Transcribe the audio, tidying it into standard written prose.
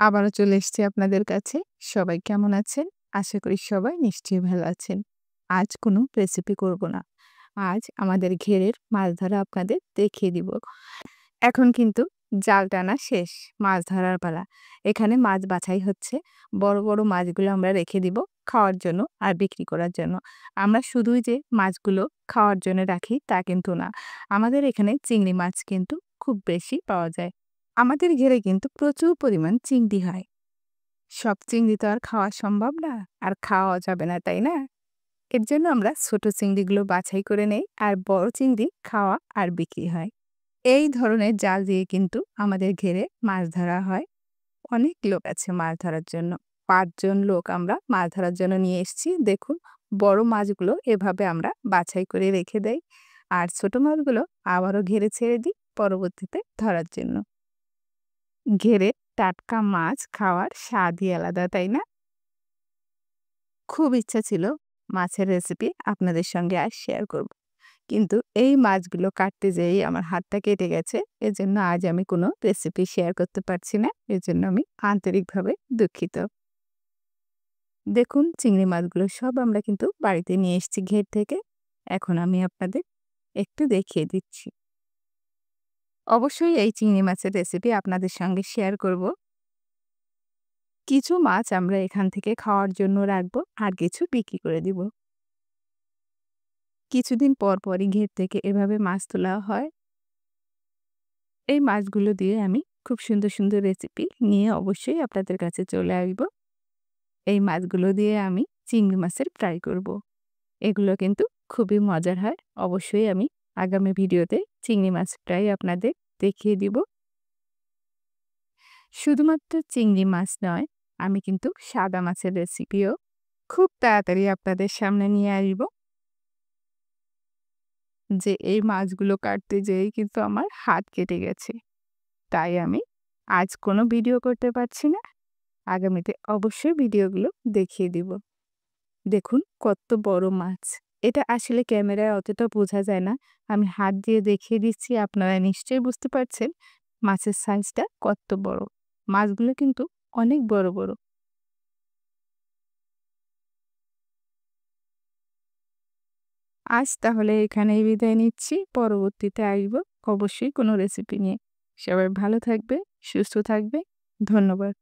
আবারও চলে এসেছি আপনাদের কাছে। সবাই কেমন আছেন? আশা করি সবাই নিশ্চয়ই ভালো আছেন। আজ কোনো রেসিপি করব না। আজ আমাদের ঘেরের মাছ ধরা আপনাদের দেখিয়ে দিব। এখন কিন্তু জাল টানা শেষ, মাছ ধরার পালা। এখানে মাছ বাছাই হচ্ছে। বড়, বড় মাছগুলো আমরা রেখে দিব খাওয়ার জন্য আর বিক্রি করার জন্য। আমরা শুধুই যে মাছগুলো খাওয়ার জন্য রাখি তা কিন্তু না। আমাদের এখানে চিংড়ি মাছ কিন্তু খুব বেশি পাওয়া যায়। আমাদের ঘেরে কিন্তু প্রচুর পরিমাণ চিংড়ি হয়। সব চিংড়ি তো আর খাওয়া সম্ভব না, আর খাওয়াও যাবে না, তাই না? এর জন্য আমরা ছোট চিংড়িগুলো বাছাই করে নেই, আর বড় চিংড়ি খাওয়া আর বিক্রি হয়। এই ধরনের জাল দিয়ে কিন্তু আমাদের ঘেরে মাছ ধরা হয়। অনেক লোক আছে মাছ ধরার জন্য। ৫ জন লোক আমরা মাছ ধরার জন্য নিয়ে এসেছি। দেখুন, বড় মাছগুলো এভাবে আমরা বাছাই করে রেখে দেই। আর ছোট মাছগুলো আবারও ঘেরে ছেড়ে দিই পরবর্তীতে ধরার জন্য। ঘেরে টাটকা মাছ খাওয়ার স্বাদই আলাদা, তাই না? খুব ইচ্ছা ছিল মাছের রেসিপি আপনাদের সঙ্গে আজ শেয়ার করব। কিন্তু এই মাছগুলো কাটতে যেয়েই আমার হাতটা কেটে গেছে। এজন্য আজ আমি কোনো রেসিপি শেয়ার করতে পারছি না। এজন্য আমি আন্তরিকভাবে দুঃখিত। দেখুন, চিংড়ি মাছগুলো সব আমরা কিন্তু বাড়িতে নিয়ে এসেছি ঘের থেকে। এখন আমি আপনাদের একটু দেখিয়ে দিচ্ছি। অবশ্যই এই চিংড়ি মাছের রেসিপি আপনাদের সঙ্গে শেয়ার করব। কিছু মাছ আমরা এখান থেকে খাওয়ার জন্য রাখবো, আর কিছু বিক্রি করে দিব। কিছুদিন পর পরই ঘের থেকে এভাবে মাছ তোলা হয়। এই মাছগুলো দিয়ে আমি খুব সুন্দর, সুন্দর রেসিপি নিয়ে অবশ্যই আপনাদের কাছে চলে আসবো। এই মাছগুলো দিয়ে আমি চিংড়ি মাছের ফ্রাই করব। এগুলো কিন্তু খুবই মজার হয়। অবশ্যই আমি আগামী ভিডিওতে চিংড়ি মাছ ফ্রাই আপনাদের দেখিয়ে দিব। শুধুমাত্র চিংড়ি মাছ নয়, আমি কিন্তু সাদা মাছের রেসিপিও খুব তাড়াতাড়ি আপনাদের সামনে নিয়ে আসবো। যে এই মাছগুলো কাটতে যেয়েই কিন্তু আমার হাত কেটে গেছে। তাই আমি আজ কোনো ভিডিও করতে পারছি না। আগামীতে অবশ্যই ভিডিওগুলো দেখিয়ে দিব। দেখুন কত বড় মাছ। এটা আসলে ক্যামেরায় অতটা বোঝা যায় না। আমি হাত দিয়ে দেখিয়ে দিচ্ছি, আপনারা নিশ্চয়ই বুঝতে পারছেন মাছের সাইজটা কত বড়। মাছগুলো কিন্তু অনেক বড়, বড়। আজ তাহলে এখানেই বিদায় নিচ্ছি। পরবর্তীতে আসবো অবশ্যই কোনো রেসিপি নিয়ে। সবাই ভালো থাকবে, সুস্থ থাকবে। ধন্যবাদ।